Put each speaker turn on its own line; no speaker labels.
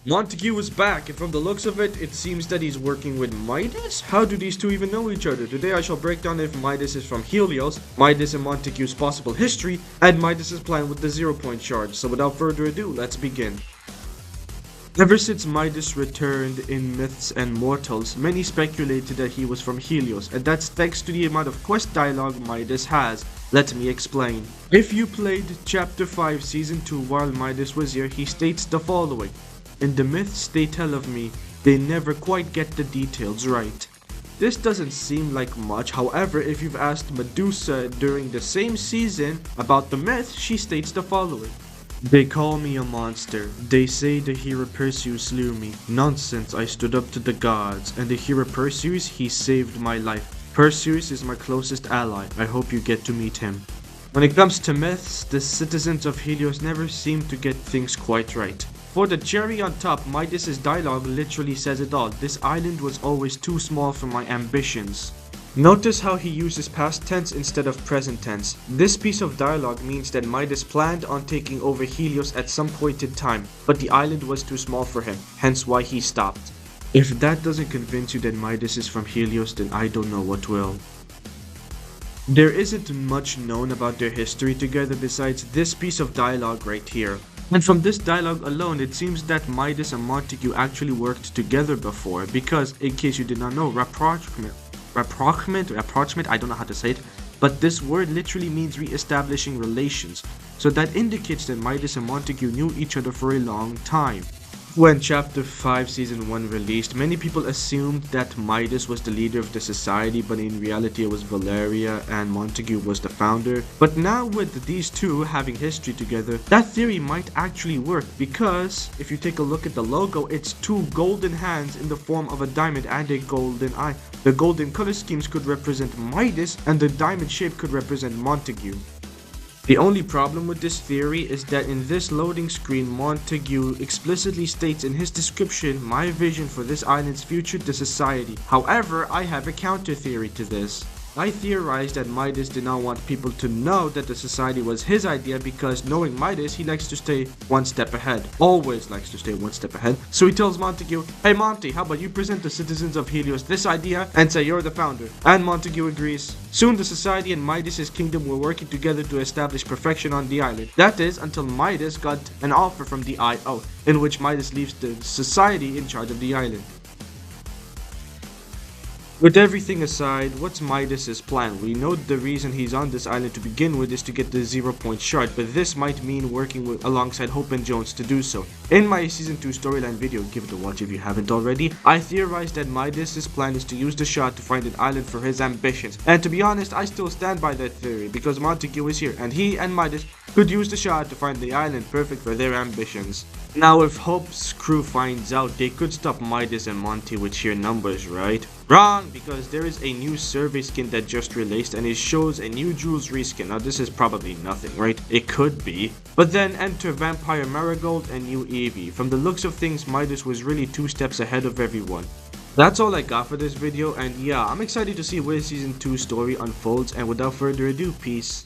Montague is back, and from the looks of it, it seems that he's working with Midas? How do these two even know each other? Today I shall break down if Midas is from Helios, Midas and Montague's possible history, and Midas' plan with the 0-point charge. So without further ado, let's begin. Ever since Midas returned in Myths and Mortals, many speculated that he was from Helios, and that's thanks to the amount of quest dialogue Midas has. Let me explain. If you played Chapter 5 Season 2 while Midas was here, he states the following. In the myths they tell of me, they never quite get the details right. This doesn't seem like much, however, if you've asked Medusa during the same season about the myth, she states the following. They call me a monster. They say the hero Perseus slew me. Nonsense, I stood up to the gods, and the hero Perseus, he saved my life. Perseus is my closest ally. I hope you get to meet him. When it comes to myths, the citizens of Helios never seem to get things quite right. For the cherry on top, Midas' dialogue literally says it all. This island was always too small for my ambitions. Notice how he uses past tense instead of present tense. This piece of dialogue means that Midas planned on taking over Helios at some point in time, but the island was too small for him, hence why he stopped. If that doesn't convince you that Midas is from Helios, then I don't know what will. There isn't much known about their history together besides this piece of dialogue right here. And from this dialogue alone, it seems that Midas and Montague actually worked together before, because, in case you did not know, rapprochement, I don't know how to say it, but this word literally means re-establishing relations, so that indicates that Midas and Montague knew each other for a long time. When Chapter 5 Season 1 released, many people assumed that Midas was the leader of the society, but in reality it was Valeria and Montague was the founder. But now with these two having history together, that theory might actually work, because if you take a look at the logo, it's two golden hands in the form of a diamond and a golden eye. The golden color schemes could represent Midas and the diamond shape could represent Montague. The only problem with this theory is that in this loading screen, Montague explicitly states in his description, my vision for this island's future to society. However, I have a counter theory to this. I theorized that Midas did not want people to know that the society was his idea because knowing Midas, he likes to stay one step ahead. Always likes to stay one step ahead. So he tells Montague, hey Monty, how about you present the citizens of Helios this idea and say you're the founder? And Montague agrees. Soon the society and Midas' kingdom were working together to establish perfection on the island. That is, until Midas got an offer from the IO, in which Midas leaves the society in charge of the island. With everything aside, what's Midas' plan? We know the reason he's on this island to begin with is to get the 0-point shard, but this might mean working alongside Hope and Jones to do so. In my Season 2 storyline video, give it a watch if you haven't already, I theorized that Midas' plan is to use the shard to find an island for his ambitions. And to be honest, I still stand by that theory, because Montague is here, and he and Midas could use the shard to find the island perfect for their ambitions. Now if Hope's crew finds out, they could stop Midas and Monty with sheer numbers, right? Wrong, because there is a new survey skin that just released and it shows a new Jules reskin. Now this is probably nothing, right? It could be. But then enter Vampire Marigold and New Eevee. From the looks of things, Midas was really 2 steps ahead of everyone. That's all I got for this video, and yeah, I'm excited to see where Season 2 story unfolds, and without further ado, peace.